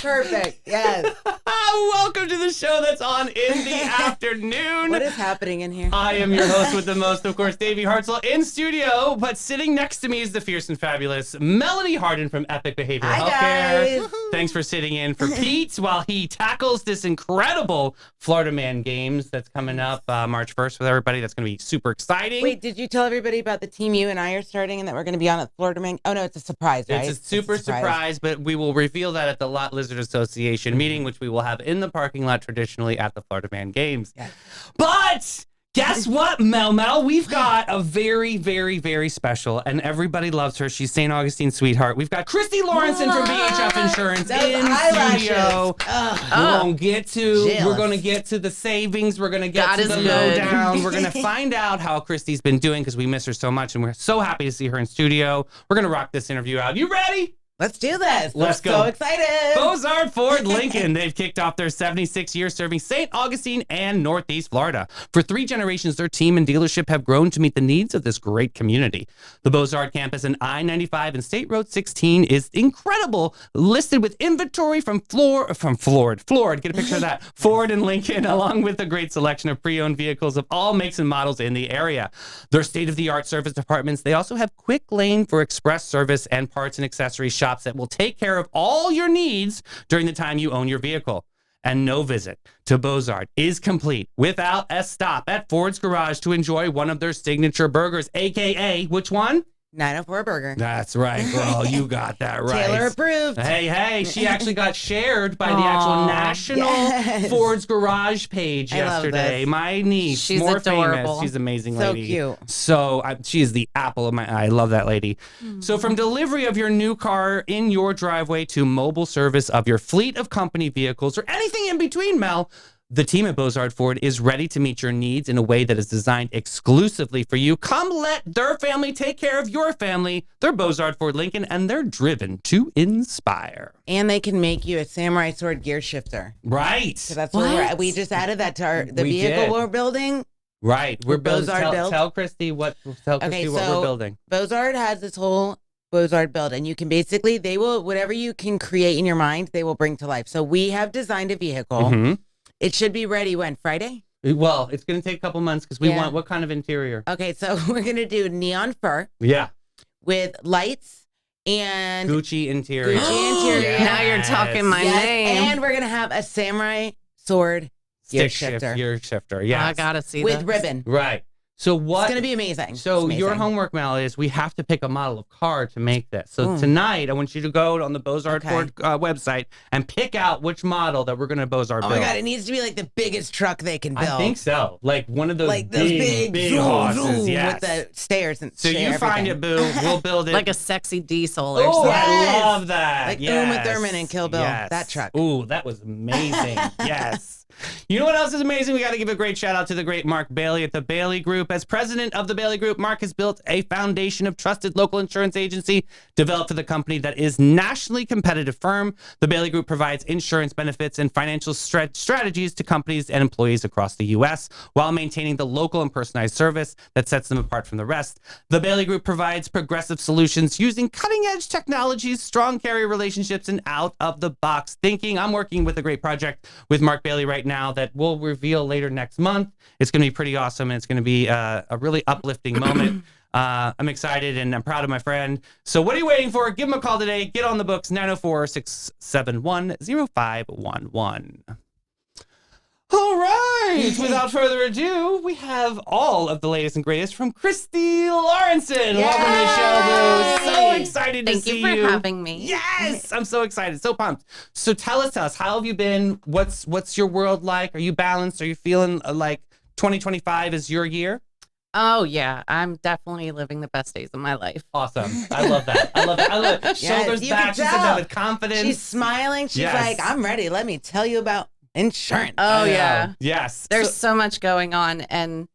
perfect. Yes. Welcome to the show that's on in the afternoon. What is happening in here? I am your host with the most, of course, Davey Hartzell in studio, but sitting next to me is the fierce and fabulous Melanie Harden from Epic Behavioral Healthcare. Guys. Thanks for sitting in for Pete while he tackles this incredible Florida Man Games that's coming up March 1st with everybody. That's going to be super exciting. Wait, did you tell everybody about the team you and I are starting and that we're going to be on at Florida Man? Oh, no, it's a surprise, right? It's a super surprise, but we will reveal that at the Lot Lizard Association meeting, which we will have in the parking lot traditionally at the Florida Man Games. Yes. But guess what, Mel? We've got a very, very, very special, and everybody loves her. She's St. Augustine's sweetheart. We've got Christy Lawrenson from BHF Insurance in studio. We're gonna get to the savings. We're gonna get to the lowdown. We're gonna find out how Christy's been doing because we miss her so much, and we're so happy to see her in studio. We're gonna rock this interview out. You ready? Let's do this. Let's go. So excited. Bozard Ford Lincoln. They've kicked off their 76 years serving St. Augustine and Northeast Florida. For 3 generations, their team and dealership have grown to meet the needs of this great community. The Bozard campus in I-95 and State Road 16 is incredible, listed with inventory from Ford. Get a picture of that. Ford and Lincoln, along with a great selection of pre-owned vehicles of all makes and models in the area. Their state-of-the-art service departments, they also have quick lane for express service and parts and accessories shops that will take care of all your needs during the time you own your vehicle. And no visit to Bozard is complete without a stop at Ford's Garage to enjoy one of their signature burgers, a.k.a. which one? 904 Burger. That's right, girl. You got that right. Taylor approved. Hey, she actually got shared by the actual national Ford's Garage page yesterday. My niece, she's more adorable. famous. She's an amazing So lady. cute. So she is the apple of my eye. I love that lady. So from delivery of your new car in your driveway to mobile service of your fleet of company vehicles or anything in between, Mel, the team at Bozard Ford is ready to meet your needs in a way that is designed exclusively for you. Come let their family take care of your family. They're Bozard Ford Lincoln, and they're driven to inspire. And they can make you a samurai sword gear shifter. Right. So that's what we just added that to the vehicle we're building. Right. We're building. Tell Christy what we're building. Bozard has this whole Bozard build, and you can basically, they will, whatever you can create in your mind, they will bring to life. So we have designed a vehicle. Mm-hmm. It should be ready when? Friday? Well, it's going to take a couple months because we want what kind of interior? Okay, so we're going to do neon fur. Yeah. With lights and Gucci interior. Yes. Now you're talking my name. And we're going to have a samurai sword gear shifter. Gear shifter, yes. I got to see with ribbon. Right. So what? It's going to be amazing. So your homework, Mel, is we have to pick a model of car to make this. So tonight, I want you to go on the Bozard Ford website and pick out which model that we're going to Bozard build. Oh my God, it needs to be like the biggest truck they can build. I think so. Like one of those big horses, yes. With the stairs and so you find it, boo. We'll build it. Like a sexy diesel or something. something. I love that. Like Uma Thurman and Kill Bill. Yes. That truck. Ooh, that was amazing. Yes. You know what else is amazing? We got to give a great shout out to the great Mark Bailey at the Bailey Group. As president of the Bailey Group, Mark has built a foundation of trusted local insurance agency developed for the company that is nationally competitive firm. The Bailey Group provides insurance benefits and financial strategies to companies and employees across the U.S. while maintaining the local and personalized service that sets them apart from the rest. The Bailey Group provides progressive solutions using cutting-edge technologies, strong carrier relationships, and out-of-the-box thinking. I'm working with a great project with Mark Bailey right now that we'll reveal later next month. It's going to be pretty awesome, and it's going to be a really uplifting moment. I'm excited, and I'm proud of my friend. So what are you waiting for? Give him a call today. Get on the books, 904-671-0511. All right. Without further ado, we have all of the latest and greatest from Christy Lawrenson. Yay! Welcome to the show, boo. So excited to see you. Thank you for having me. Yes, I'm so excited, so pumped. So tell us, how have you been? What's your world like? Are you balanced? Are you feeling like 2025 is your year? Oh, yeah. I'm definitely living the best days of my life. Awesome. I love that. I love it. Shoulders back. She said that with confidence. She's smiling. She's like, I'm ready. Let me tell you about insurance. Oh, yeah. Yes. There's so much going on, and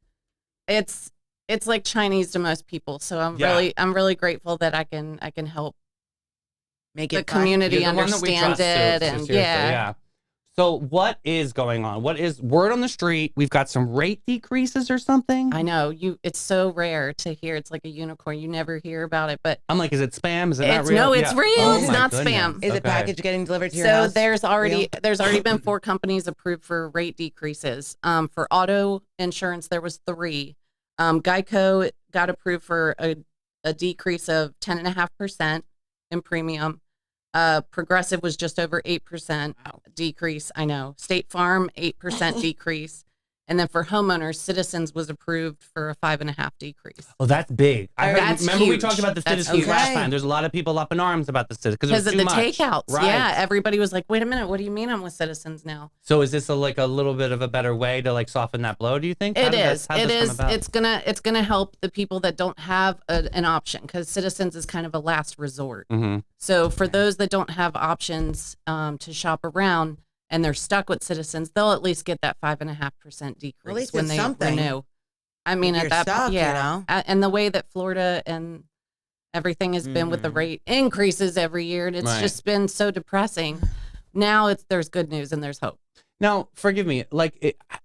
it's like Chinese to most people. So I'm really grateful that I can help make the community understand it. And So what is going on? What is word on the street? We've got some rate decreases or something. I know it's so rare to hear. It's like a unicorn. You never hear about it, but I'm like, is it spam? Is it not real? No, it's real. Oh it's my not goodness. spam. Is it package getting delivered to your So house? there's already been 4 companies approved for rate decreases. For auto insurance, there was 3. Geico got approved for a decrease of 10.5% in premium. Progressive was just over 8% decrease. I know. State Farm 8% decrease, and then for homeowners, Citizens was approved for a 5.5% decrease. Oh, that's big. That's remember we huge. talked about the That's Citizens last okay. time. There's a lot of people up in arms about the Citizens Because of the takeouts. Right. Yeah, everybody was like, "Wait a minute, what do you mean I'm with Citizens now?" So is this a little bit of a better way to soften that blow? Do you think? It is. It's gonna help the people that don't have an option, because Citizens is kind of a last resort. Mm-hmm. So for those that don't have options to shop around and they're stuck with Citizens, they'll at least get that 5.5% decrease least when it's they something. renew. I mean, If at you're that stuck, yeah, you know? And the way that Florida and everything has been with the rate increases every year, and it's Right. just been so depressing. Now there's good news and there's hope. Now, forgive me,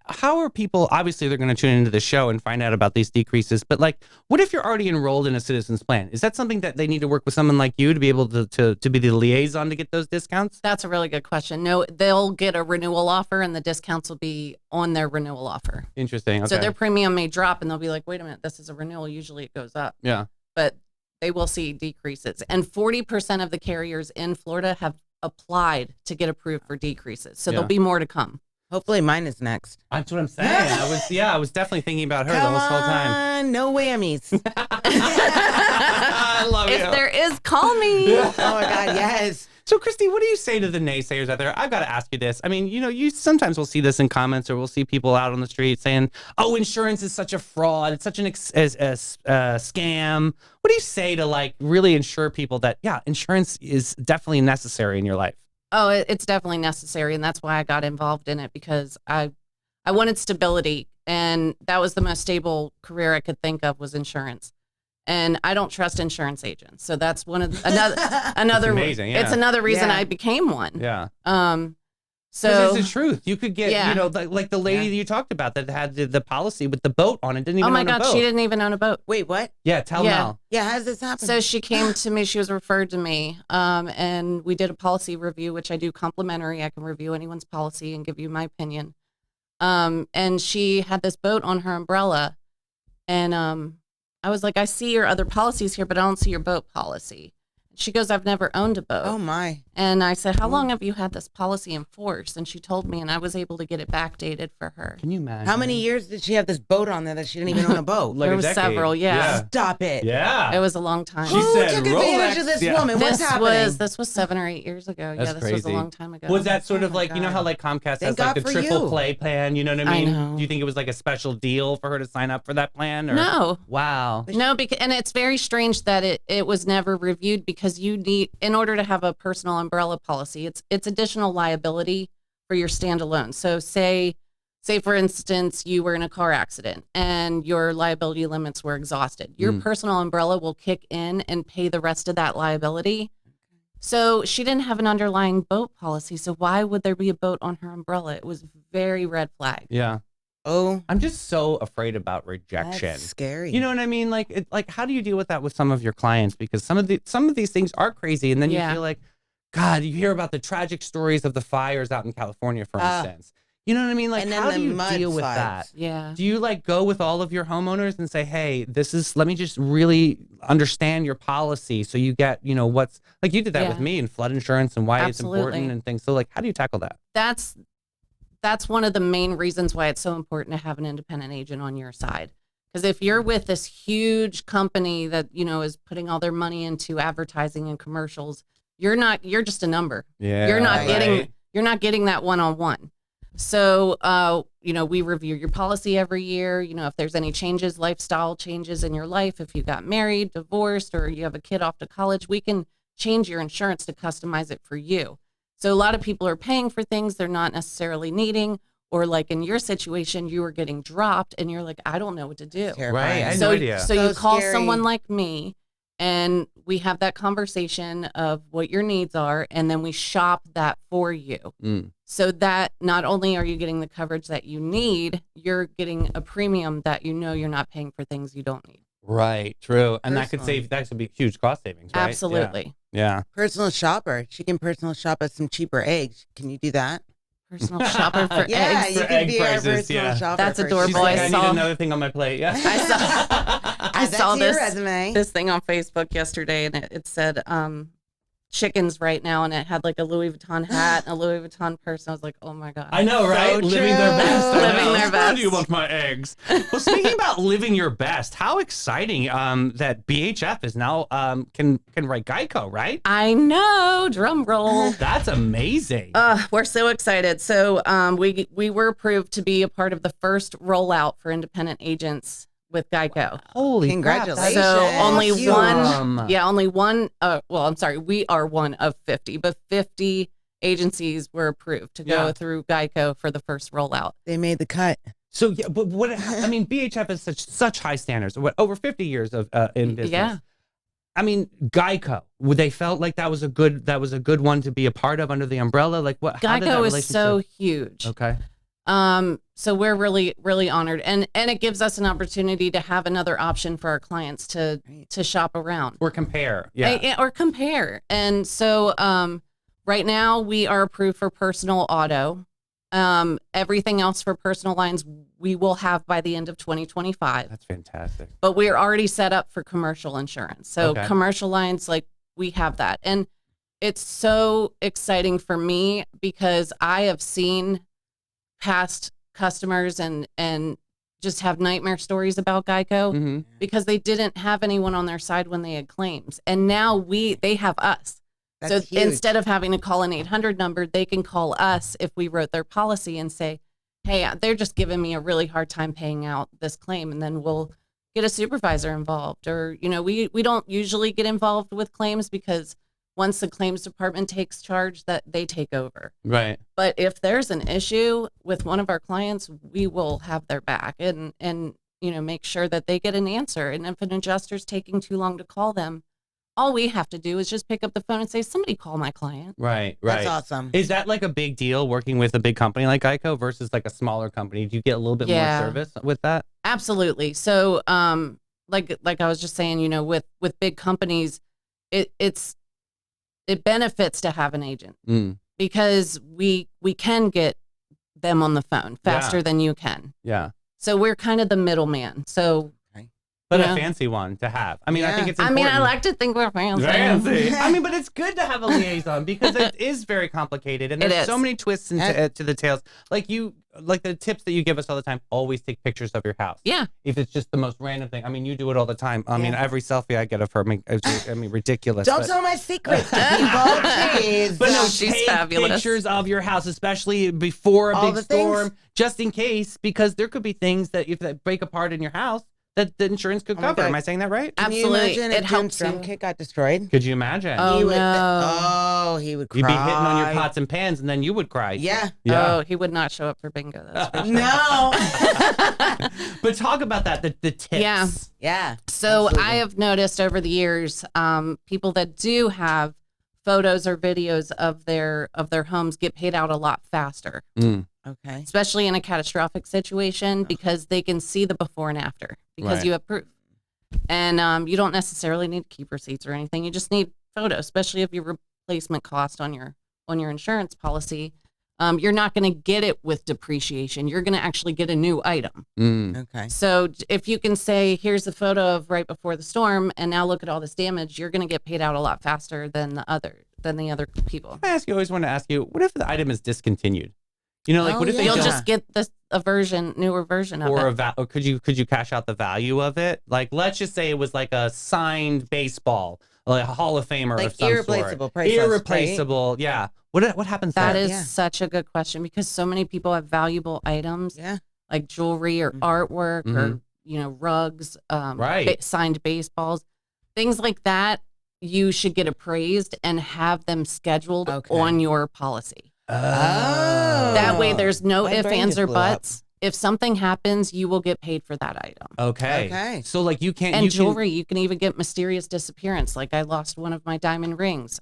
how are people, obviously they're going to tune into the show and find out about these decreases, but what if you're already enrolled in a Citizens plan? Is that something that they need to work with someone like you to be able to be the liaison to get those discounts? That's a really good question. No, they'll get a renewal offer, and the discounts will be on their renewal offer. Interesting. Okay. So their premium may drop, and they'll be like, wait a minute, this is a renewal. Usually it goes up. Yeah. But they will see decreases. And 40% of the carriers in Florida have applied to get approved for decreases. So there'll be more to come. Hopefully mine is next. That's what I'm saying. I was definitely thinking about her the Come whole time. on, no whammies. I love If you. there is, call me. Oh my God, yes. So, Christy, what do you say to the naysayers out there? I've got to ask you this. I mean, you sometimes will see this in comments, or we'll see people out on the street saying, "Oh, insurance is such a fraud. It's such an scam." What do you say to really ensure people that insurance is definitely necessary in your life? Oh, it's definitely necessary, and that's why I got involved in it, because I wanted stability, and that was the most stable career I could think of, was insurance. And I don't trust insurance agents, so that's another amazing, yeah. It's another reason Yeah. I became one. Yeah. So it's the truth. You could get, like the lady that you talked about that had the policy with the boat on it. Didn't even oh my own a God, boat. she didn't even own a boat. Wait, what? Yeah, tell Mel. Yeah, how does this happen? So she came to me, she was referred to me, and we did a policy review, which I do complimentary. I can review anyone's policy and give you my opinion. And she had this boat on her umbrella, and I was like, I see your other policies here, but I don't see your boat policy. She goes, I've never owned a boat. Oh my. And I said, how long have you had this policy in force? And she told me, and I was able to get it backdated for her. Can you imagine? How many years did she have this boat on there that she didn't even own a boat? Like there a was decade. several, yeah. Stop it. Yeah. It was a long time. She Who said took advantage Rolex, of this yeah. woman? What's happening? This was 7 or 8 years ago. That's this was a crazy. long time ago. Was that sort Oh of my you know God. how Comcast Thank has God the for triple you. play plan? You know what I I mean? know. Do you think it was a special deal for her to sign up for that plan? Or? No. Wow. No, because, and it's very strange that it was never reviewed, because you need, in order to have a personal umbrella policy, it's additional liability for your standalone. So say for instance, you were in a car accident and your liability limits were exhausted. Your personal umbrella will kick in and pay the rest of that liability. So she didn't have an underlying boat policy. So why would there be a boat on her umbrella? It was very red flag. Yeah. Oh, I'm just so afraid about rejection. that's scary. You know what I mean? How do you deal with that with some of your clients? Because some of these things are crazy, and then you feel like, God, you hear about the tragic stories of the fires out in California, for instance. You know what I mean? And then how the do you deal with mudslides. that? Yeah. Do you go with all of your homeowners and say, hey, let me just really understand your policy so you get, what's, you did that with me and flood insurance and why Absolutely. it's important and things. So how do you tackle that? That's one of the main reasons why it's so important to have an independent agent on your side. Because if you're with this huge company that, is putting all their money into advertising and commercials, you're just a number. Yeah. You're not right. getting that one-on-one. So, we review your policy every year. If there's any changes, lifestyle changes in your life, if you got married, divorced, or you have a kid off to college, we can change your insurance to customize it for you. So a lot of people are paying for things they're not necessarily needing, or in your situation, you were getting dropped and you're like, I don't know what to do. Terrifying. Right. I had So, no idea. so you So call scary. someone like me, and we have that conversation of what your needs are, and then we shop that for you. So that not only are you getting the coverage that you need, you're getting a premium that you know you're not paying for things you don't need. Right, true. And that Personal. could be huge cost savings, right? Absolutely. Yeah. Personal shopper. She can personal shop us some cheaper eggs. Can you do that? Personal shopper for Yeah, eggs. you For can egg be our prices, personal yeah. shopper. That's for adorable. She's sure. like, I I saw- need another thing on my plate. Yeah. I Add that saw to your this resume. this thing on Facebook yesterday, and it said chickens right now, and it had like a Louis Vuitton hat and a Louis Vuitton purse. And I was like, oh my god. I know, right? So Living their true. best. I Living know. their How best. do you want my eggs? Well, speaking about living your best, how exciting that BHF is now can write Geico, right? I know. Drum roll. That's amazing. We're so excited. So we were approved to be a part of the first rollout for independent agents with Geico. Holy Congratulations. So only awesome. only one. Well, I'm sorry, we are one of 50, but 50 agencies were approved to go through Geico for the first rollout. They made the cut. So yeah, but what I mean, BHF has such high standards. What, over 50 years of in business. Yeah. I mean, Geico. Would they felt like that was a good one to be a part of under the umbrella? Like what? How did that Geico is so relationship- huge. Okay. So we're really, really honored, and it gives us an opportunity to have another option for our clients to shop around Or compare. Yeah. or compare. And so, right now we are approved for personal auto. Everything else for personal lines we will have by the end of 2025. That's fantastic. But we're already set up for commercial insurance. So Okay. commercial lines, like we have that, and it's so exciting for me because I have seen past customers and just have nightmare stories about Geico Mm-hmm. because they didn't have anyone on their side when they had claims, and now they have us. That's So huge. instead of having to call an 800 number, they can call us if we wrote their policy and say, hey, they're just giving me a really hard time paying out this claim, and then we'll get a supervisor involved. Or we don't usually get involved with claims because once the claims department takes charge, that they take over. Right. But if there's an issue with one of our clients, we will have their back and make sure that they get an answer. And if an adjuster's taking too long to call them, all we have to do is just pick up the phone and say, somebody call my client. Right. That's awesome. Is that like a big deal working with a big company like Geico versus like a smaller company? Do you get a little bit more service with that? Absolutely. So, like I was just saying, with big companies, it benefits to have an agent because we can get them on the phone faster than you can. Yeah. So we're kind of the middleman. So, But Yeah. a fancy one to have. I mean, I Yeah. think it's I important. mean, I like to think we're fancy. Fancy. I mean, but it's good to have a liaison because it is very complicated and It there's is. so many twists to the tales. Like the tips that you give us all the time, always take pictures of your house. Yeah. If it's just the most random thing. I mean, you do it all the time. I mean, every selfie I get of her, I mean ridiculous. Don't but- tell my secrets to people. Jeez. But no, She's take fabulous. pictures of your house, especially before a All big the things. storm, just in case, because there could be things that if they break apart in your house that the insurance could Oh my cover. God. Am I saying that right? Can you Absolutely. imagine It if Jim's helps drum you. kit got destroyed? Could you imagine? Oh, He would, no. he would cry. You'd be hitting on your pots and pans, and then you would cry. Yeah. Yeah. Oh, he would not show up for bingo. That's for sure. No. But talk about that, the tips. Yeah. Yeah. So Absolutely. I have noticed over the years, people that do have photos or videos of their homes get paid out a lot faster, Okay. especially in a catastrophic situation, because they can see the before and after because Right. you have proof. And you don't necessarily need to keep receipts or anything. You just need photos, especially if your replacement cost on your insurance policy. You're not going to get it with depreciation. You're going to actually get a new item. Okay. So if you can say, here's a photo of right before the storm, and now look at all this damage, you're going to get paid out a lot faster than the other people. I always want to ask you, what if the item is discontinued? Like Oh, what if they You'll don't- just get newer version of or it. or could you cash out the value of it? Like, let's just say it was like a signed baseball, like a Hall of Famer Like of some irreplaceable sort. priceless, Irreplaceable, yeah. What happens That there? is such a good question because so many people have valuable items Yeah. like jewelry or artwork or rugs, Right. signed baseballs, things like that. You should get appraised and have them scheduled Okay. on your policy. Oh. That way, there's no My ifs, brain ands, just or blew up. buts. if something happens, you will get paid for that item. Okay. So like you can't. And you jewelry, you can even get mysterious disappearance. Like I lost one of my diamond rings.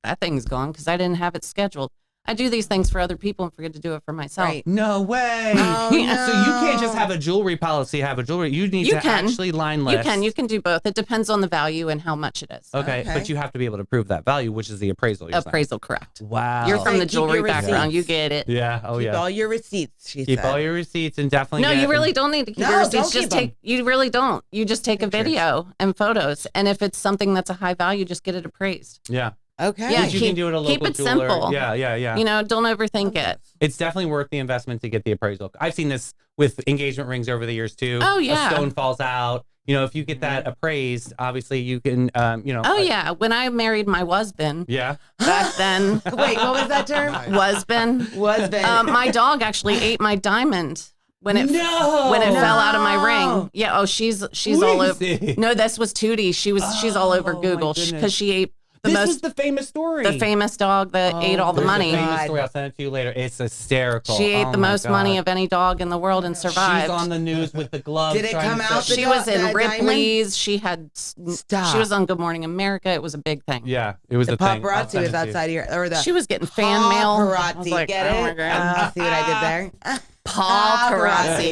That thing's gone because I didn't have it scheduled. I do these things for other people and forget to do it for myself. Right. No way. Oh, So no. you can't just have a jewelry policy. Have a jewelry. You need to actually line list. You can do both. It depends on the value and how much it is. Okay, but you have to be able to prove that value, which is the appraisal. You're saying. Appraisal, correct. Wow. You're from the Keep jewelry your background. receipts. You get it. Yeah. Oh Keep yeah. all your receipts, she Keep said. all your receipts and definitely. No, get you really don't need to keep No, your receipts. don't Just keep 'em. you really don't. You just take Pictures. a video and photos. And if it's something that's a high value, just get it appraised. Yeah. Okay. Yeah, Which you can do at a local keep it jeweler. simple. Yeah. You know, don't overthink it. It's definitely worth the investment to get the appraisal. I've seen this with engagement rings over the years too. Oh, yeah. A stone falls out. You know, if you get that appraised, obviously you can. You know. Oh, yeah. When I married my husband, Yeah. back then, Wait, what was that term? husband, Husband. my dog actually ate my diamond when it No. when it fell out of my No. ring. Yeah. Oh, she's all over. No, this was Tootie. She's all over Oh, my Google goodness. because she ate the This most is the famous story. the famous dog that ate all the There's money. a famous God. story. I'll send it to you later. It's hysterical. She ate Oh the my most God. money of any dog in the world and survived. She's on the news with the gloves. Did it trying come to out say- the She was in that diamond? Ripley's. She had. Stop. She was on Good Morning America. It was a big thing. Yeah, it was The a thing. I'll paparazzi send was it to you. outside here, or the She was getting fan mail. I was paparazzi. like, Get oh it? my God. See what I did there? Paparazzi.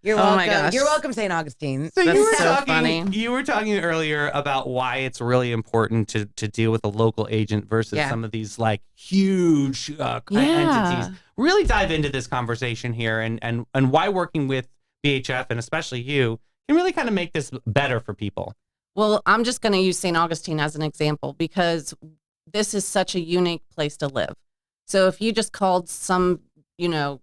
You're Oh welcome. my gosh. You're welcome, St. Augustine. So That's you were so talking. funny. You were talking earlier about why it's really important to deal with a local agent versus Yeah. some of these like huge entities. Really dive into this conversation here and why working with BHF and especially you can really kind of make this better for people. Well, I'm just going to use St. Augustine as an example because this is such a unique place to live. So if you just called some,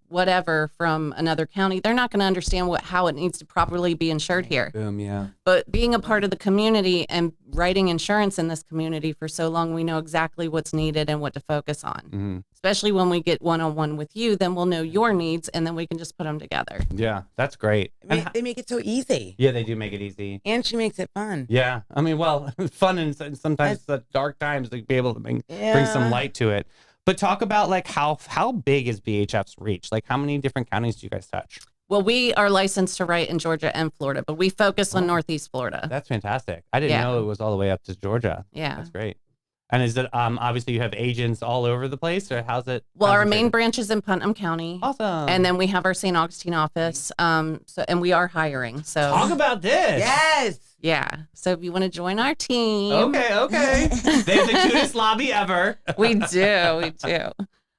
whatever from another county, they're not going to understand how it needs to properly be insured here. Boom, yeah. But being a part of the community and writing insurance in this community for so long, we know exactly what's needed and what to focus on. Mm-hmm. Especially when we get one-on-one with you, then we'll know your needs and then we can just put them together. Yeah, that's great. They make it so easy. Yeah, they do make it easy. And she makes it fun. Yeah, I mean, well, fun and sometimes the dark times to be able to bring some light to it. But talk about like how big is BHF's reach? Like how many different counties do you guys touch? Well, we are licensed to write in Georgia and Florida, but we focus on Northeast Florida. That's fantastic. I didn't know it was all the way up to Georgia. Yeah. That's great. And is it obviously you have agents all over the place, or how's it? Well, our main concentrated? branch is in Putnam County. Awesome. And then we have our St. Augustine office. And we are hiring. So talk about this. Yes. yeah. So if you want to join our team. Okay. They have the cutest lobby ever. We do.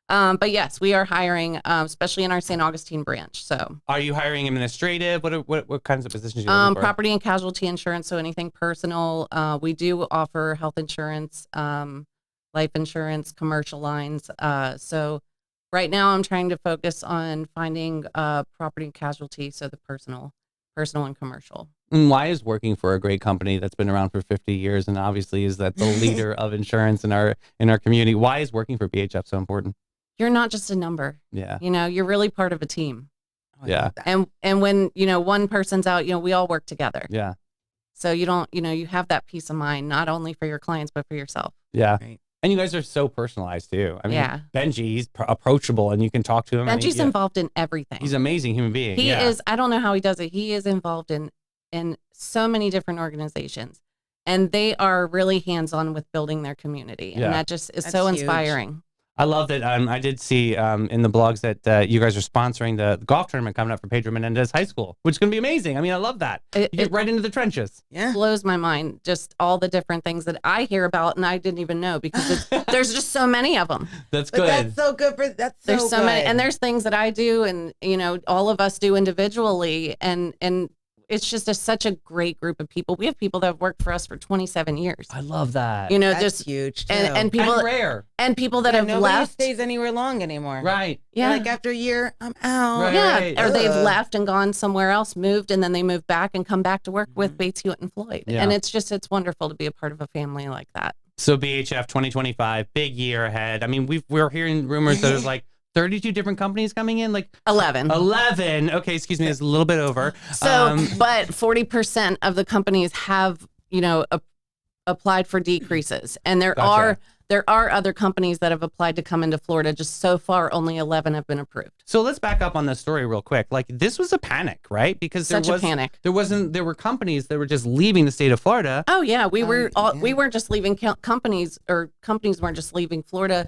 But yes, we are hiring, especially in our St. Augustine branch. So Are you hiring administrative? What kinds of positions are you looking for? property and casualty insurance. So anything personal. We do offer health insurance, life insurance, commercial lines. So right now I'm trying to focus on finding property and casualty. So the personal and commercial. And why is working for a great company that's been around for 50 years and obviously is that the leader of insurance in our community? Why is working for BHF so important? You're not just a number. Yeah. You're really part of a team. Oh, I Yeah. love that. And when, one person's out, we all work together. Yeah. So you don't, you have that peace of mind, not only for your clients, but for yourself. Yeah. Right. And you guys are so personalized too. I mean, Yeah. Benji, he's approachable and you can talk to him. and Benji's involved in everything. He's an amazing human being. He yeah. is, I don't know how he does it. He is involved in so many different organizations and they are really hands-on with building their community. And Yeah. that just is That's so huge. inspiring. I love that. I did see in the blogs that you guys are sponsoring the golf tournament coming up for Pedro Menendez High School, which is going to be amazing. I mean, I love that. You get It right into the trenches. Yeah. blows my mind, just all the different things that I hear about and I didn't even know because there's just so many of them. That's But good. that's so good for There's so many, good. and there's things that I do and, all of us do individually. And it's just such a great group of people. We have people that have worked for us for 27 years. I love that. That's just huge too. and people And rare. and people that have nobody left. stays anywhere long anymore. Right. They're Yeah. like after a year, I'm out. Right. Yeah, or they've Ugh. left and gone somewhere else, moved, and then they move back and come back to work with Bates, Hewitt, and Floyd. Yeah. And it's wonderful to be a part of a family like that. So BHF 2025, big year ahead. I mean, we're hearing rumors that there's like 32 different companies coming in, like 11. 11. Okay, excuse me, it's a little bit over. So, but 40% of the companies have, applied for decreases, and there Gotcha. there are other companies that have applied to come into Florida. Just so far, only 11 have been approved. So let's back up on this story real quick. Like, this was a panic, right? Because Such a panic. There were companies that were just leaving the state of Florida. Oh yeah, we weren't just leaving companies, or companies weren't just leaving Florida.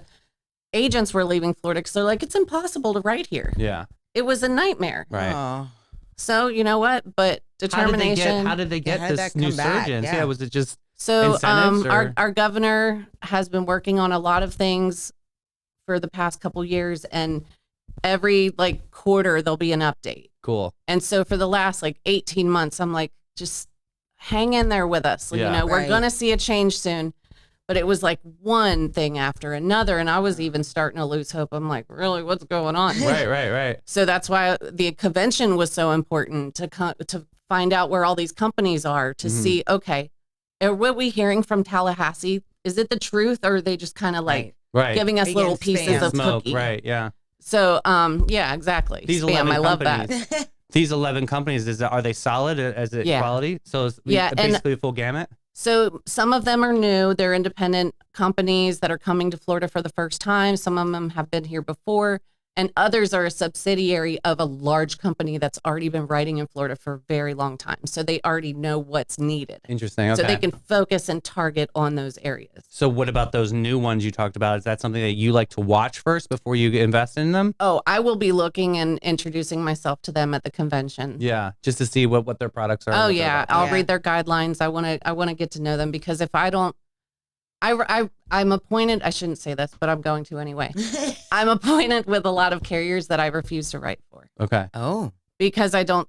Agents were leaving Florida because they're like, it's impossible to write here. Yeah. It was a nightmare. Right. Oh. So you know what? But determination. How did they get how did this that new come back? surgeons? Yeah. Yeah. Was it just So incentives, or? our governor has been working on a lot of things for the past couple years, and every like quarter there'll be an update. Cool. And so for the last like 18 months, I'm like, just hang in there with us. Yeah. You know, we're Right. gonna see a change soon. But it was like one thing after another, and I was even starting to lose hope. I'm like, really, what's going on? Right. So that's why the convention was so important to find out where all these companies are, to see, okay, are what we hearing from Tallahassee, is it the truth, or are they just kind of like Right. giving us They little getting pieces spam. of Smoke. cookie? Right. Yeah. So, yeah, exactly. These Spam, 11 I love companies. that. These 11 companies, are they solid as a Yeah. quality? So it's Yeah, and- basically a full gamut? So some of them are new. They're independent companies that are coming to Florida for the first time. Some of them have been here before, and others are a subsidiary of a large company that's already been writing in Florida for a very long time. So they already know what's needed. Interesting. Okay. So they can focus and target on those areas. So what about those new ones you talked about? Is that something that you like to watch first before you invest in them? Oh, I will be looking and introducing myself to them at the convention. Yeah, just to see what their products are. and Oh what they're yeah, about. I'll Yeah. read their guidelines. I want to get to know them, because if I don't, I'm appointed. I shouldn't say this, but I'm going to anyway. I'm appointed with a lot of carriers that I refuse to write for Okay. Oh. because I don't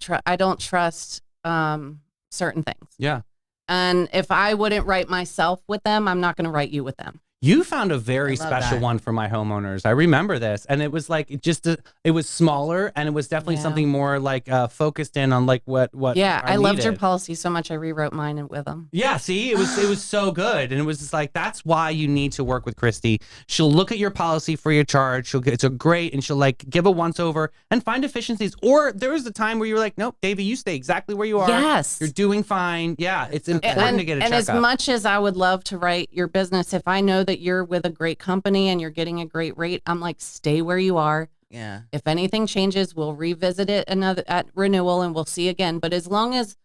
trust certain things. Yeah. And if I wouldn't write myself with them, I'm not going to write you with them. You found a very I love special that. one for my homeowners. I remember this, and it was like it was smaller, and it was definitely Yeah. something more like focused in on like what. Yeah, I loved your needed. policy so much I rewrote mine with them. Yeah, see, it was so good, and it was just like, that's why you need to work with Christy. She'll look at your policy for your charge. It's a great, and she'll like give a once over and find efficiencies. Or there was a time where you were like, nope, Davey, you stay exactly where you are. Yes. You're doing fine. Yeah, it's important to get a and as checkup. much as I would love to write your business, if I know that you're with a great company and you're getting a great rate, I'm like, stay where you are. Yeah. If anything changes, we'll revisit it at renewal and we'll see again. But as long as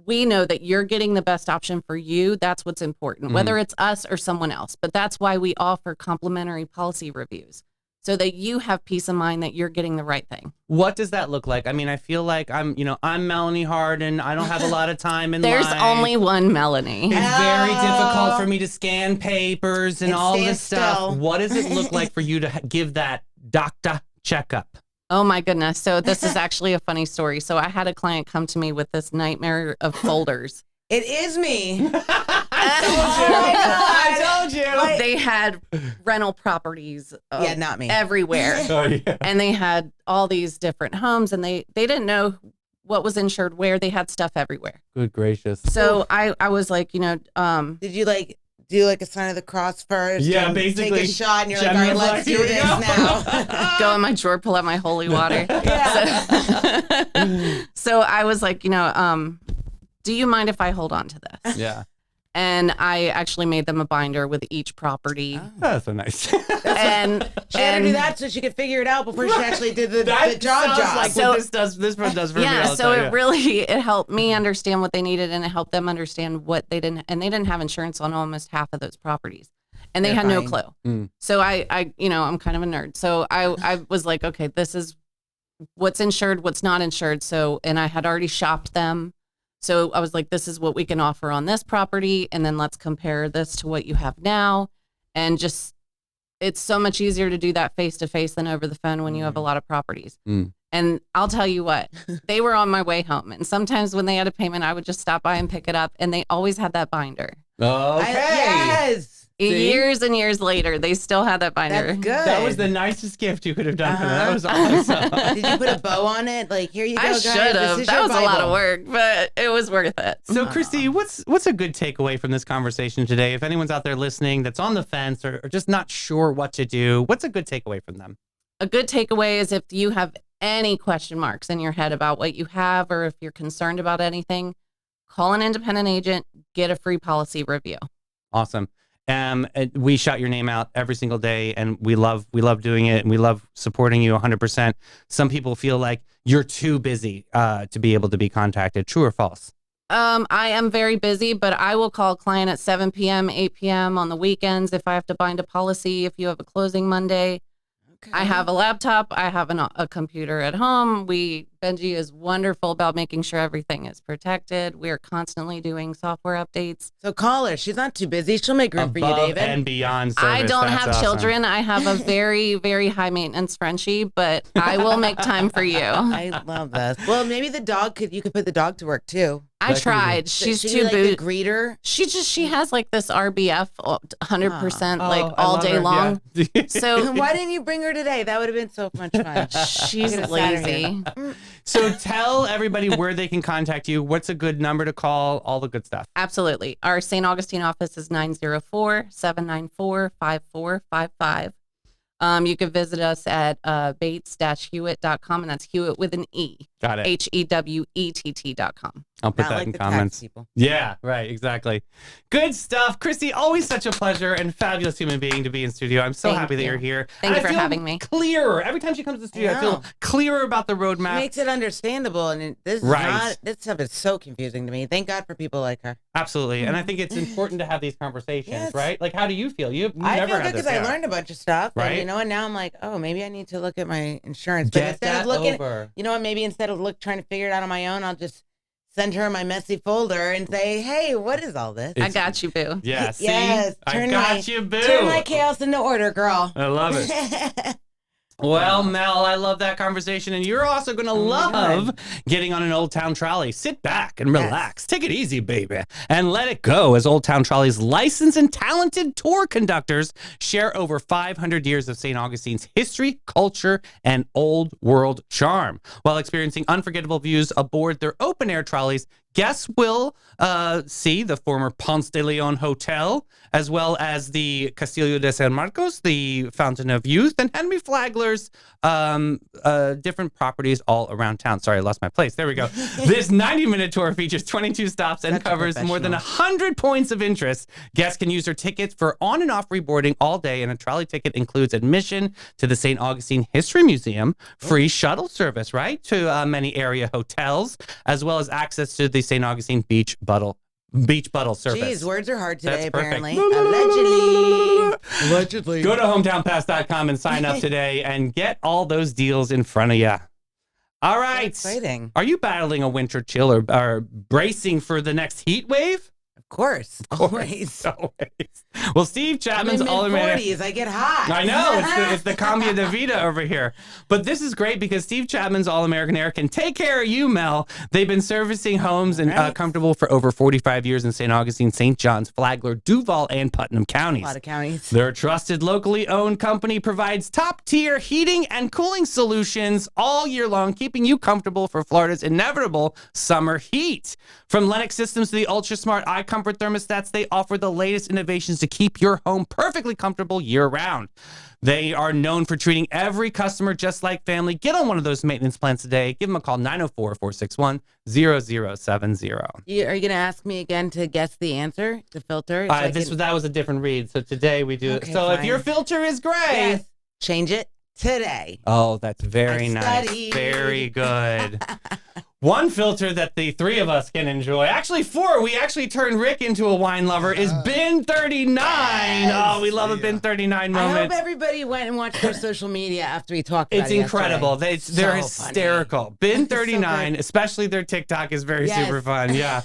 we know that you're getting the best option for you, that's what's important, whether it's us or someone else. But that's why we offer complimentary policy reviews, so that you have peace of mind that you're getting the right thing. What does that look like? I mean, I feel like I'm Melanie Harden. I don't have a lot of time in There's life. only one Melanie. It's very Oh. difficult for me to scan papers and all stand this stuff. still. What does it look like for you to give that doctor checkup? Oh my goodness. So this is actually a funny story. So I had a client come to me with this nightmare of folders. It is me. I told you. Like- They had rental properties Yeah, not me. everywhere. Oh, yeah. And they had all these different homes, and they didn't know what was insured where. They had stuff everywhere. Good gracious. So I was like, Did you like do like a sign of the cross first? Yeah, and basically. take a shot, and you're like, Jen all right, was let's like, do here we this go. now. go in my drawer, pull out my holy water. Yeah. So I was like, do you mind if I hold on to this? Yeah. And I actually made them a binder with each property. That's so nice. And She had to do that so she could figure it out before she actually did the That job. sounds like So- what this one does for me. yeah, I'll so tell it you. really it helped me understand what they needed, and it helped them understand what they didn't, and they didn't have insurance on almost half of those properties, and they They're had no fine. clue. Mm. So I I'm kind of a nerd, so I was like, okay, this is what's insured, what's not insured. So, and I had already shopped them, so I was like, this is what we can offer on this property, and then let's compare this to what you have now, and just it's so much easier to do that face to face than over the phone when you have a lot of properties. Mm. And I'll tell you what, they were on my way home. And sometimes when they had a payment, I would just stop by and pick it up. And they always had that binder. Okay. Yes. See? Years and years later, they still had that binder. That's good. That was the nicest gift you could have done for them. That was Uh-huh. awesome. Did you put a bow on it? Like, here you go, I guys. should This have. is That your was a lot of Bible. work, but it was worth it. So, Christy, what's a good takeaway from this conversation today? If anyone's out there listening that's on the fence or just not sure what to do, what's a good takeaway from them? A good takeaway is if you have any question marks in your head about what you have, or if you're concerned about anything, call an independent agent, get a free policy review. Awesome. And we shout your name out every single day, and we love doing it, and we love supporting you 100%. Some people feel like you're too busy to be able to be contacted. True or false? I am very busy, but I will call a client at 7 p.m., 8 p.m. on the weekends if I have to bind a policy, if you have a closing Monday. Okay. I have a laptop. I have a computer at home. Benji is wonderful about making sure everything is protected. We are constantly doing software updates. So call her. She's not too busy. She'll make room for you, David. And beyond service. I don't have awesome. children. I have a very, very high maintenance Frenchie, but I will make time for you. I love this. Well, maybe you could put the dog to work too. I tried. She's too like the greeter. She has like this RBF 100% like all day long. Yeah. So why didn't you bring her today? That would have been so much fun. She's lazy. So tell everybody where they can contact you. What's a good number to call? All the good stuff. Absolutely. Our St. Augustine office is 904-794-5455. You can visit us at bates-hewitt.com, and that's Hewitt with an E. Got it. HEWETT.com. I'll put that in comments. Yeah, right, exactly. Good stuff. Christy, always such a pleasure and fabulous human being to be in studio. I'm so happy that you're here. Thank you for having me. Clearer. Every time she comes to the studio, I feel clearer about the roadmap. She makes it understandable, and this stuff is so confusing to me. Thank God for people like her. Absolutely. And I think it's important to have these conversations, right? Like, how do you feel? I feel good because I learned a bunch of stuff, right? And, and now I'm like, oh, maybe I need to look at my insurance. But instead of looking, maybe instead of trying to figure it out on my own, I'll just send her my messy folder and say, hey, what is all this? I got you, boo. Yeah, see? Yes, I got you, boo. Turn my chaos into order, girl. I love it. Well, Mel, I love that conversation, and you're also going to love getting on an Old Town Trolley. Sit back and relax. Take it easy, baby, and let it go as Old Town Trolley's licensed and talented tour conductors share over 500 years of St. Augustine's history, culture, and old world charm. While experiencing unforgettable views aboard their open-air trolleys, guests will see the former Ponce de Leon Hotel, as well as the Castillo de San Marcos, the Fountain of Youth, and Henry Flagler's different properties all around town. Sorry, I lost my place. There we go. This 90-minute tour features 22 stops and covers more than 100 points of interest. Guests can use their tickets for on and off reboarding all day, and a trolley ticket includes admission to the St. Augustine History Museum, free shuttle service, right, to many area hotels, as well as access to the St. Augustine Beach Buttle service. Jeez, words are hard today, apparently. Allegedly. Go to hometownpass.com and sign up today and get all those deals in front of you. All right. That's exciting. Are you battling a winter chill or bracing for the next heat wave? Of course. Always. Well, Steve Chapman's All-American. I get hot. I know. It's the Cambia de Vida over here. But this is great because Steve Chapman's All-American Air can take care of you, Mel. They've been servicing homes and comfortable for over 45 years in St. Augustine, St. John's, Flagler, Duval, and Putnam counties. A lot of counties. Their trusted, locally owned company provides top-tier heating and cooling solutions all year long, keeping you comfortable for Florida's inevitable summer heat. From Lennox Systems to the ultra-smart iComfort thermostats, they offer the latest innovations to keep your home perfectly comfortable year-round. They are known for treating every customer just like family. Get on one of those maintenance plans today. Give them a call, 904-461-0070. Are you going to ask me again to guess the answer, the filter? That was a different read, so today we do it. So fine. If your filter is gray, change it today. Oh, that's very nice. Very good. One filter that the three of us can enjoy, actually four, we actually turned Rick into a wine lover, is Bin 39. Yes. Oh, we love a Bin 39 moment. I hope everybody went and watched their social media after we talked about it. It's incredible. They're hysterical. Funny. Bin 39, especially their TikTok, is super fun. Yeah.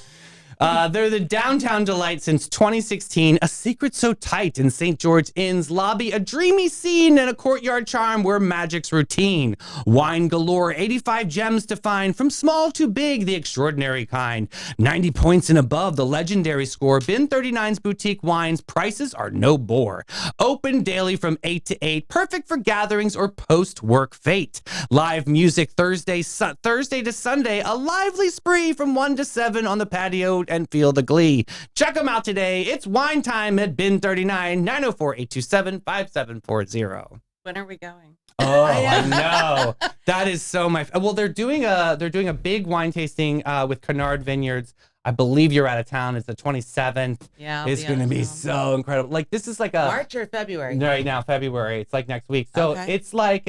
They're the downtown delight since 2016, a secret so tight in St. George Inn's lobby, a dreamy scene and a courtyard charm where magic's routine. Wine galore, 85 gems to find, from small to big, the extraordinary kind. 90 points and above, the legendary score. Bin 39's boutique wines, prices are no bore. Open daily from 8 to 8, perfect for gatherings or post-work fete. Live music Thursday to Sunday, a lively spree from 1 to 7 on the patio and feel the glee. Check them out today. It's wine time at Bin 39, 904-827-5740. When are we going? Oh, I know. That is so well, they're doing a big wine tasting with Canard Vineyards. I believe you're out of town. It's the 27th. Yeah. It's going to be so incredible. Like, this is like a March or February? right now, February. It's like next week. So Okay. it's like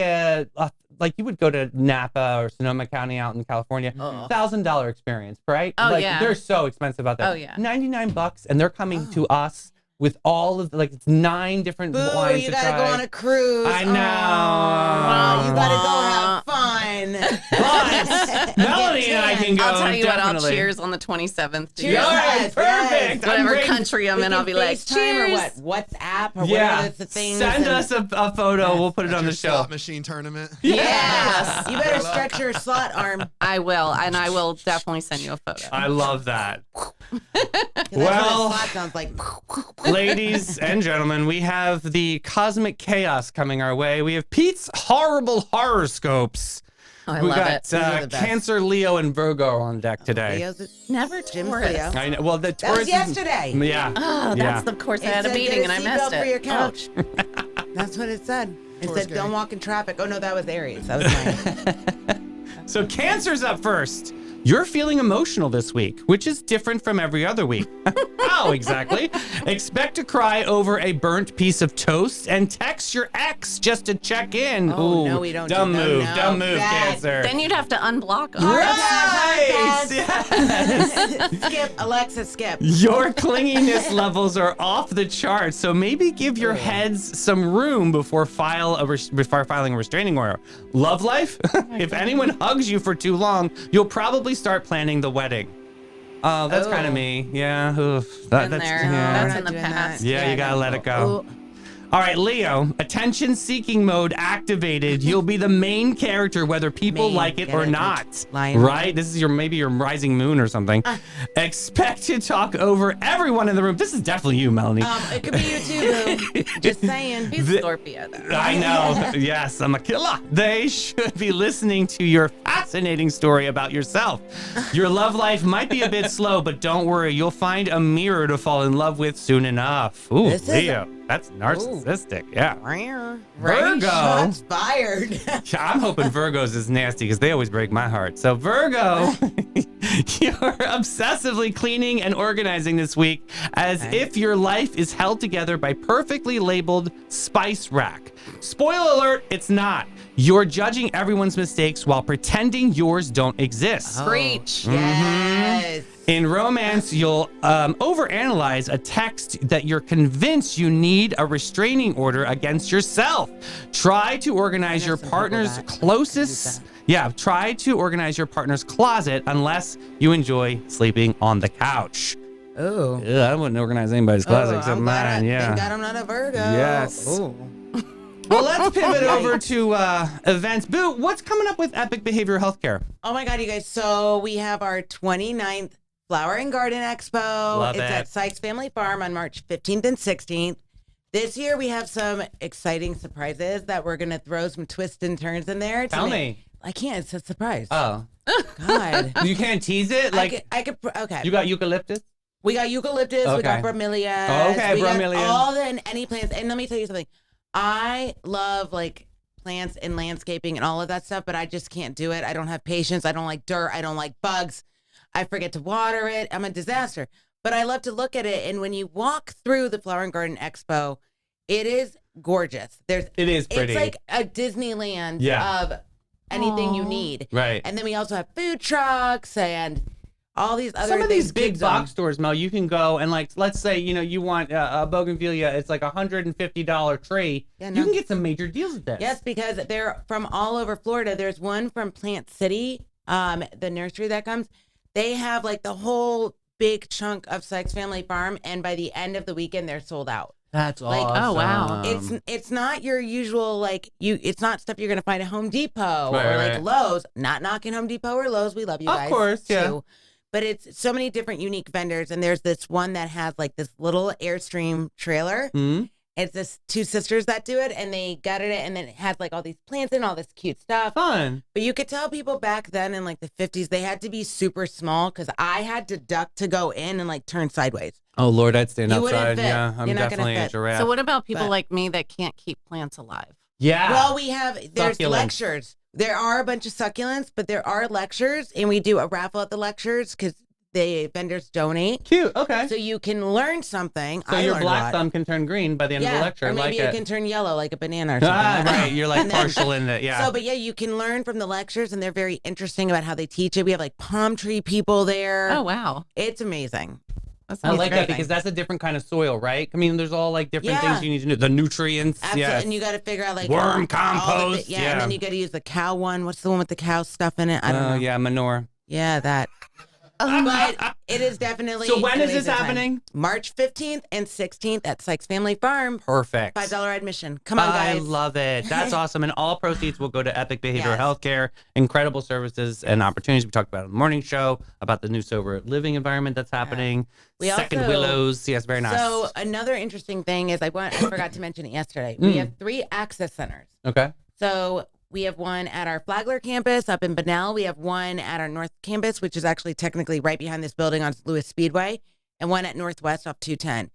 like you would go to Napa or Sonoma County out in California, $1,000 experience, right? Oh, like, yeah. They're so expensive out there. Oh, yeah. $99, and they're coming to us with all of it's 9 different Boo, wines you to gotta try. go on a cruise. I know. Well, you gotta go have fun. But Melanie and I can go. I'll tell you what, I'll definitely. cheers on the 27th. Cheers. All right, Yes, perfect. yes. I'm Whatever ready. country I'm in, I'll be like, FaceTime cheers. or what? WhatsApp or Yeah. whatever the thing. Send us a photo. We'll put it on the show. Slot machine tournament. Yes. You better stretch your slot arm. I will, and I will definitely send you a photo. I love that. 'Cause that's Well- what a slot sounds like. Ladies and gentlemen, we have the cosmic chaos coming our way. We have Pete's horrible horoscopes. I We love got it. These are the best. Cancer, Leo, and Virgo on deck today. Leo's a- Never Jim's Taurus. Leo. I know. Well, the That was Taurus is- yesterday. Yeah. Oh, Yeah. that's of course I It had a said, meeting get and I missed seatbelt it. for your couch. That's what it said. It Taurus said, don't gang. walk in traffic. Oh, no, that was Aries. That was mine. So Cancer's up first. You're feeling emotional this week, which is different from every other week. How exactly? Expect to cry over a burnt piece of toast and text your ex just to check in. Oh, Ooh, no, we don't do dumb that. move, No, dumb move, bad. Cancer. Then you'd have to unblock them. Right! Yes. Skip. Alexa, skip. Your clinginess levels are off the charts, so maybe give your heads some room before filing a restraining order. Love life? If anyone hugs you for too long, you'll probably start planning the wedding. Oh, that's kind of me. Yeah. Oof. Been That's there. yeah. That's We're in the not doing past. that. Yeah, you gotta let it go. Ooh. All right, Leo, attention-seeking mode activated. You'll be the main character whether people Main, like it get or it, not. like lion. Right? This is maybe your rising moon or something. Expect to talk over everyone in the room. This is definitely you, Melanie. It could be you too, boo. Just saying. He's Scorpio, though. I know. Yes, I'm a killer. They should be listening to your fascinating story about yourself. Your love life might be a bit slow, but don't worry. You'll find a mirror to fall in love with soon enough. Ooh, This is Leo. That's narcissistic. Yeah. Virgo. Shots fired. I'm hoping Virgos is nasty because they always break my heart. So Virgo, you're obsessively cleaning and organizing this week as if your life is held together by perfectly labeled spice rack. Spoiler alert, it's not. You're judging everyone's mistakes while pretending yours don't exist. Preach. Yes. In romance, you'll overanalyze a text that you're convinced you need a restraining order against yourself. Try to organize your some people partner's that closest. do Yeah, try to organize your partner's closet unless you enjoy sleeping on the couch. Oh. Ugh, I wouldn't organize anybody's closet except mine. Yeah. Thank God I'm not a Virgo. Yes. Ooh. Well, let's pivot over to events. Boo, what's coming up with Epic Behavioral Healthcare? Oh my God, you guys. So we have our 29th Flower and Garden Expo. Love it's it. at Sykes Family Farm on March 15th and 16th. This year we have some exciting surprises that we're going to throw some twists and turns in there. Tell me. I can't. It's a surprise. Oh. God. You can't tease it? Like, Okay. you got eucalyptus? We got eucalyptus. We Okay. got bromelias. Oh, okay, we got bromelias. all the and any plants. And let me tell you something. I love like plants and landscaping and all of that stuff, but I just can't do it. I don't have patience. I don't like dirt. I don't like bugs. I forget to water it. I'm a disaster. But I love to look at it. And when you walk through the Flower and Garden Expo, it is gorgeous. It is pretty. It's like a Disneyland of anything you Aw. need. Right. And then we also have food trucks and all these other Some of things these big kids box on. stores, Mel, you can go and like, let's say, you want a bougainvillea. It's like $150 tree. Yeah, You no. can get some major deals at this. Yes, because they're from all over Florida. There's one from Plant City, the nursery that comes. They have like the whole big chunk of Sykes Family Farm, and by the end of the weekend, they're sold out. That's Like, awesome. oh, wow. It's not your usual it's not stuff you're gonna find at Home Depot Right, or like right. Lowe's. Not knocking Home Depot or Lowe's. We love you Of guys. course, yeah. too. But it's so many different unique vendors, and there's this one that has like this little Airstream trailer. Hmm? It's this two sisters that do it, and they gutted it, and then it has like all these plants and all this cute stuff. Fun. But you could tell people back then in like the 50s, they had to be super small because I had to duck to go in and like turn sideways. Oh, Lord, I'd stand You wouldn't outside. fit. Yeah, I'm You're not gonna definitely a fit. giraffe. So what about people But- like me that can't keep plants alive? Yeah. Well, there's Succulents. lectures. There are a bunch of succulents, but there are lectures, and we do a raffle at the lectures because the vendors donate. Cute. Okay. So you can learn something. So your black thumb can turn green by the end of the lecture. Or maybe like it can turn yellow like a banana or something. Right. You're like partial in it. Yeah. So, but yeah, you can learn from the lectures, and they're very interesting about how they teach it. We have like palm tree people there. Oh, wow. It's amazing. I like that because that's a different kind of soil, right? I mean, there's all like different things you need to know. The nutrients. Absolutely. Yes. And you got to figure out like worm compost. And then you got to use the cow one. What's the one with the cow stuff in it? I don't know. Yeah, manure. Yeah, that. But it is definitely. So when is this happening? March 15th and 16th at Sykes Family Farm. Perfect. $5 admission. Come on, guys. I love it. That's awesome. And all proceeds will go to Epic Behavioral Healthcare. Incredible services and opportunities. We talked about in the morning show about the new sober living environment that's happening. We Second also, Willows. Yes, very nice. So another interesting thing is I forgot to mention it yesterday. We have 3 access centers. Okay. So we have one at our Flagler campus up in Bunnell. We have one at our North campus, which is actually technically right behind this building on Lewis Speedway, and one at Northwest off 210.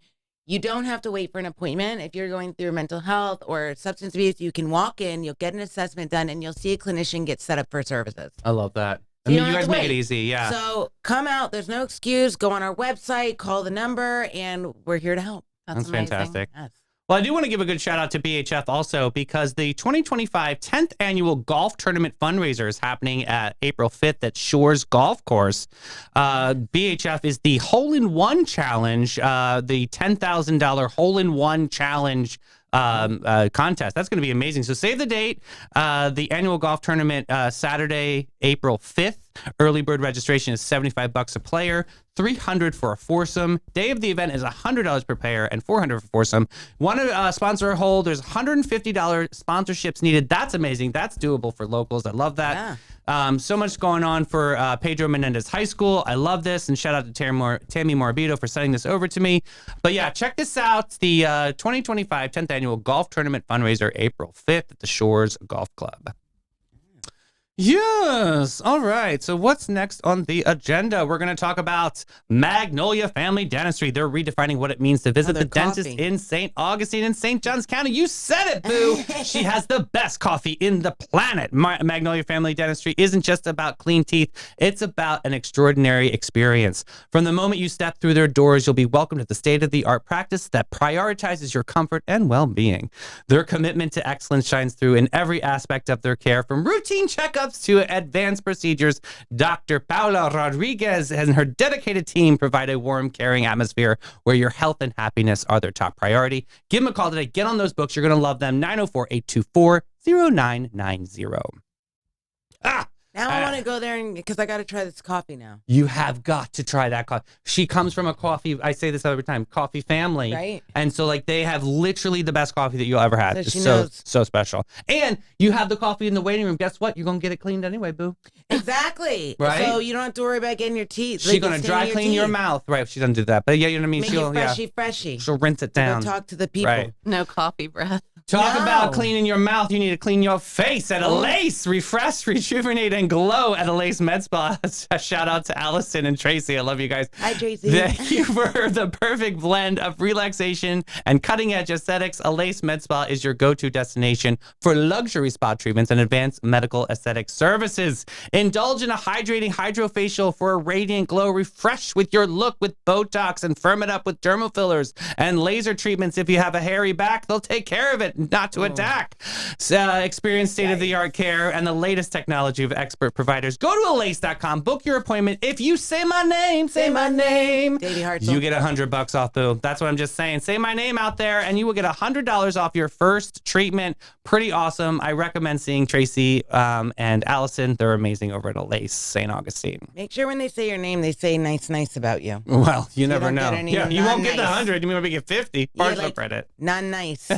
You don't have to wait for an appointment. If you're going through mental health or substance abuse, you can walk in, you'll get an assessment done, and you'll see a clinician get set up for services. I love that. So I mean, you guys make it easy. Yeah. So come out. There's no excuse. Go on our website, call the number, and we're here to help. That's amazing. fantastic. Yes. Well, I do want to give a good shout out to BHF also because the 2025 10th annual golf tournament fundraiser is happening at April 5th at Shores Golf Course. BHF is the hole-in-one challenge, the $10,000 hole-in-one challenge contest. That's going to be amazing. So save the date. The annual golf tournament, Saturday, April 5th. Early bird registration is $75 a player, $300 for a foursome. Day of the event is $100 per player and $400 for foursome. Want to sponsor a hole? There's $150 sponsorships needed. That's amazing. That's doable for locals. I love that. Yeah. So much going on for Pedro Menendez High School. I love this, and shout out to Tammy Morabito for sending this over to me. But yeah, check this out. The 2025 10th annual golf tournament fundraiser, April 5th at the Shores Golf Club. Yes. All right. So what's next on the agenda? We're going to talk about Magnolia Family Dentistry. They're redefining what it means to visit the dentist in St. Augustine and St. Johns County. You said it, boo. She has the best coffee in the planet. Magnolia Family Dentistry isn't just about clean teeth. It's about an extraordinary experience. From the moment you step through their doors, you'll be welcomed to the state-of-the-art practice that prioritizes your comfort and well-being. Their commitment to excellence shines through in every aspect of their care, from routine checkups to advanced procedures. Dr. Paula Rodriguez and her dedicated team provide a warm, caring atmosphere where your health and happiness are their top priority. Give them a call today. Get on those books. You're going to love them. 904-824-0990. Now I want to go there because I got to try this coffee now. You have got to try that coffee. She comes from a coffee, I say this every time, coffee family. Right. And so like they have literally the best coffee that you'll ever have. So It's she knows. so special. And you have the coffee in the waiting room. Guess what? You're going to get it cleaned anyway, boo. Exactly. Right? So you don't have to worry about getting your teeth. She's going to dry clean your mouth. Right. She doesn't do that. But yeah, you know what I mean? Make it freshy. She'll rinse it down. Go talk to the people. Right. No coffee breath. Talk about cleaning your mouth. You need to clean your face at Alace. Refresh, rejuvenate, and glow at Alace Med Spa. Shout out to Allison and Tracy. I love you guys. Hi, Tracy. Thank you for the perfect blend of relaxation and cutting-edge aesthetics. Alace Med Spa is your go-to destination for luxury spa treatments and advanced medical aesthetic services. Indulge in a hydrating hydrofacial for a radiant glow. Refresh with your look with Botox and firm it up with dermal fillers and laser treatments. If you have a hairy back, they'll take care of it. Not to attack. Experience state-of-the-art care and the latest technology of expert providers. Go to Alace.com. Book your appointment. If you say my name, Davey Hartzell. you get $100 off, boo. That's what I'm just saying. Say my name out there, and you will get $100 off your first treatment. Pretty awesome. I recommend seeing Tracy and Allison. They're amazing over at Alace, St. Augustine. Make sure when they say your name, they say nice about you. Well, you never know. Yeah, you won't get the 100. You maybe get 50. Partial credit. Not nice.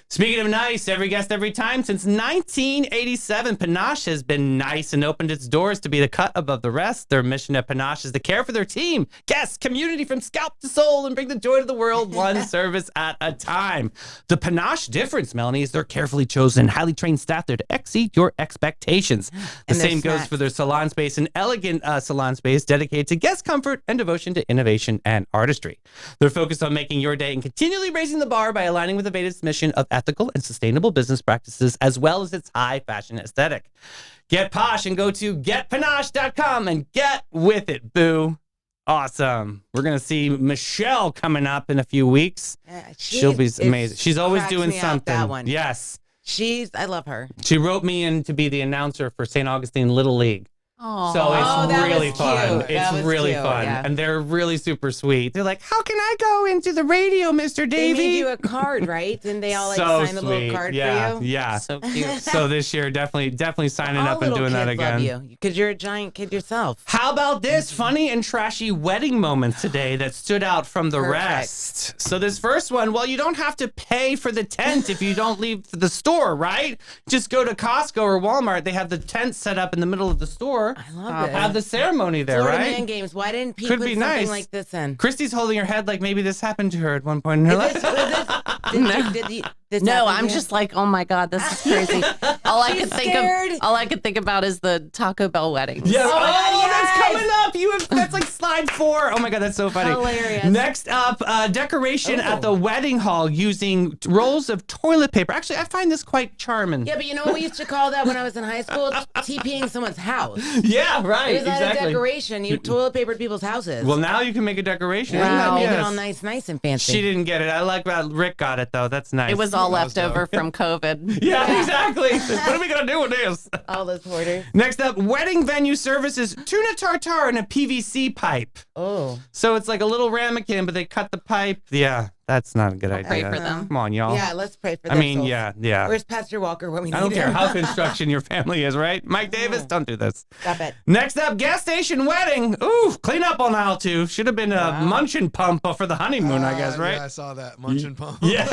Speaking of nice, every guest, every time. Since 1987, Panache has been nice and opened its doors to be the cut above the rest. Their mission at Panache is to care for their team, guests, community from scalp to soul, and bring the joy to the world one service at a time. The Panache difference, Melanie, is their carefully chosen, highly trained staff there to exceed your expectations. The same goes for their salon space, an elegant salon space dedicated to guest comfort and devotion to innovation and artistry. They're focused on making your day and continually raising the bar by aligning with the Veda's mission of ethical and sustainable business practices, as well as its high fashion aesthetic. Get posh and go to getpanache.com and get with it, boo. Awesome. We're going to see Michelle coming up in a few weeks. She'll be amazing. She's always doing something. That one. Yes. I love her. She wrote me in to be the announcer for St. Augustine Little League. Oh, so it's really fun. Cute. It's really fun. Yeah. And they're really super sweet. They're like, how can I go into the radio, Mr. Davey? They made you a card, right? And they all like so sign the little card for you? Yeah. So cute. So this year, definitely signing up and doing that again. Love you because you're a giant kid yourself. How about this funny and trashy wedding moments today that stood out from the Perfect. rest? So this first one, well, you don't have to pay for the tent if you don't leave the store, right? Just go to Costco or Walmart. They have the tent set up in the middle of the store. I love it. Have the ceremony there, Florida right? Man Games. Why didn't people put something like this in? Christy's holding her head like maybe this happened to her at one point in her life. No, I'm just like, oh my God, this is crazy. All I could think about is the Taco Bell weddings. Yeah. Oh, that's coming up. That's like slide 4. Oh my God, that's so funny. Hilarious. Next up, decoration at the wedding hall using rolls of toilet paper. Actually, I find this quite charming. Yeah, but you know what we used to call that when I was in high school? TPing someone's house. Yeah, right. It was not a decoration. You toilet papered people's houses. Well, now you can make a decoration. Wow. Yes. Make it all nice and fancy. She didn't get it. I like that Rick got it, though. That's nice. It was all left over from COVID. Yeah, exactly. What are we going to do with this? All those hoarders. Next up, wedding venue services, tuna tartare in a PVC pipe. Oh. So it's like a little ramekin, but they cut the pipe. Yeah, that's not a good idea. Pray for them. Come on, y'all. Yeah, let's pray for them. I mean, yeah. Where's Pastor Walker when we need him? I don't care how construction your family is, right? Mike Davis, don't do this. Stop it. Next up, gas station wedding. Ooh, clean up on aisle 2. Should have been a munchin pump for the honeymoon, I guess, right? Yeah, I saw that. Munchin pump. Yeah.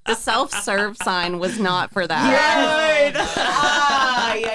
The self-serve sign was not for that. Right.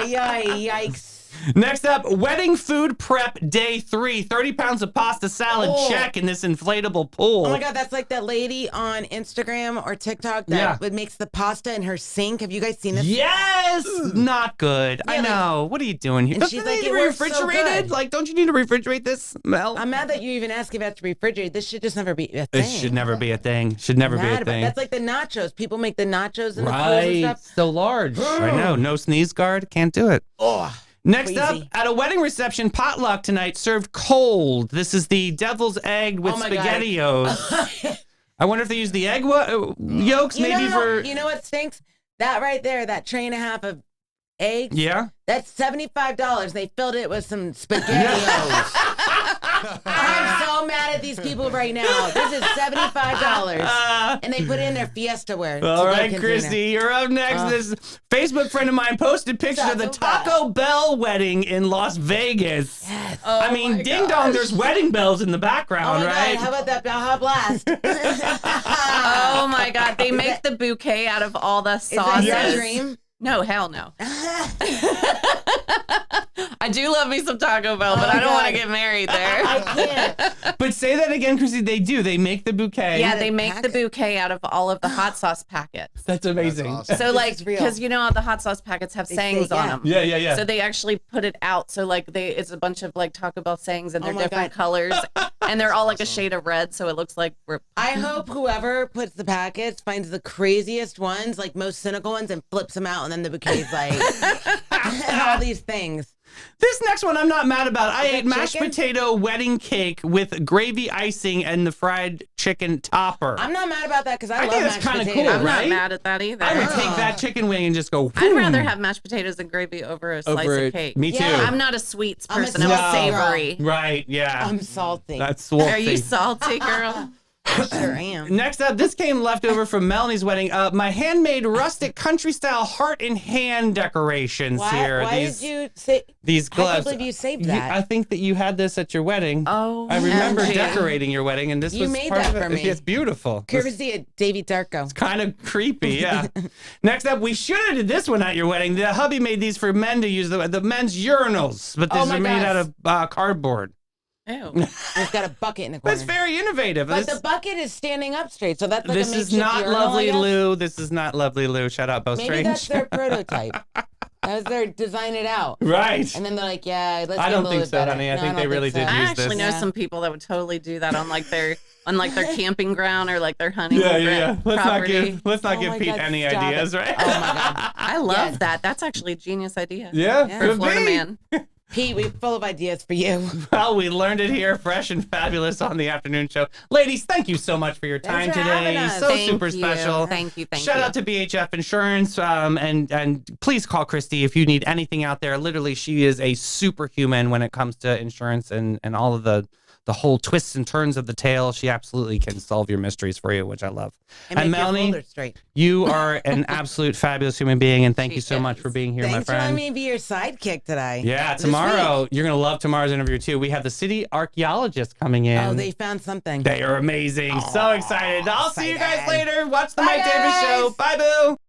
Yikes. Next up, wedding food prep day 3. 30 pounds of pasta salad check in this inflatable pool. Oh my God, that's like that lady on Instagram or TikTok that makes the pasta in her sink. Have you guys seen this? Yes! Not good. Yeah, I know. What are you doing here? And she's like, it it works so refrigerated? good. Like, don't you need to refrigerate this, Mel? I'm mad that you even ask if it has to be refrigerated. This should just never be a thing. It should never be a thing. Should never be a thing. That's like the nachos. People make the nachos in the pools and Right. stuff. So large. I know. No sneeze guard. Can't do it. Oh. Next Crazy. up, at a wedding reception, potluck tonight, served cold. This is the devil's egg with Oh my God. SpaghettiOs. I wonder if they use the egg yolks for... You know what stinks? That right there, that tray and a half of eggs. Yeah? That's $75. They filled it with some SpaghettiOs. I'm so mad at these people right now. This is $75. And they put it in their Fiesta wear. All right, Christy, you're up next. This Facebook friend of mine posted pictures of the Taco Bell wedding in Las Vegas. Yes. I mean, ding dong, there's wedding bells in the background, Oh my right? God, how about that Baja Blast? Oh my God, they make the bouquet out of all the Is sauces. that your dream? No, hell no. I do love me some Taco Bell, but I don't want to get married there. I can't. But say that again, Christy. They do. They make the bouquet. Yeah, they make the bouquet out of all of the hot sauce packets. That's amazing. That's awesome. So like, is real. because you know how the hot sauce packets have They sayings say, on yeah. them. Yeah. So they actually put it out. So like it's a bunch of like Taco Bell sayings and they're Oh my different God. colors. And they're all like a shade of red. So it looks like we're. I hope whoever puts the packets finds the craziest ones, like most cynical ones, and flips them out, and then the bouquet's like all these things. This next one I'm not mad about. I ate mashed chicken? potato wedding cake with gravy icing and the fried chicken topper. I'm not mad about that because I I love think that's mashed kinda potato. cool, I'm right? not mad at that either. I would take that chicken wing and just go. I'd whoom, rather have mashed potatoes and gravy over a slice over of it. cake. Me too. Yeah. I'm not a sweets I'm a person. I'm a salty girl. savory. Right, yeah. I'm salty. That's Are salty. you salty, girl? I sure am. Next up, this came left over from Melanie's wedding. My handmade rustic country style heart in hand decorations here. Why these, did you say? these I gloves. can't believe you saved that. I think that you had this at your wedding. Oh, I remember MG. decorating your wedding, and this You was made part that of it. for me. It's beautiful. Courtesy of Davy Darko. Kind of creepy, yeah. Next up, we should have did this one at your wedding. The hubby made these for men to use, the men's urinals, but Oh these my are made gosh. out of cardboard. Ew. It's got a bucket in the corner. That's very innovative. But This, the bucket is standing up straight, so that's like this a is makeshift not urinal, I Lovely guess. Lou. This is not Lovely Lou. Shout out, Bo Maybe Strange. that's their prototype. That was their design it out. Right. And then they're like, yeah, let's I get don't a little think bit so, better. honey. I No, think don't they really so. did I use actually this. know Yeah. some people that would totally do that on like their camping ground or like their honeymoon property. Let's not Oh give my Pete God, any stop ideas, it. right? Oh my God. I love Yes. that. That's actually a genius idea. Yeah, Yeah. For a could Florida be. man. Pete, we're full of ideas for you. Well, we learned it here, fresh and fabulous on the afternoon show. Ladies, thank you so much for your time Thanks for having today. us. So Thank super you. special. Thank you. Shout out to BHF Insurance, and please call Christy if you need anything out there. Literally, she is a superhuman when it comes to insurance and all of the whole twists and turns of the tale. She absolutely can solve your mysteries for you, which I love. And And make your Melanie, folders straight. you are an absolute fabulous human being, and thank She you so much is. for being here, Thanks my for letting friend. me be your sidekick today. Yeah, This tomorrow week. you're gonna love tomorrow's interview too. We have the city archaeologist coming in. Oh, they found something. They are amazing. So excited. I'll see you guys excited. later. Watch the Bye, Mike Davis guys. show. Bye, boo.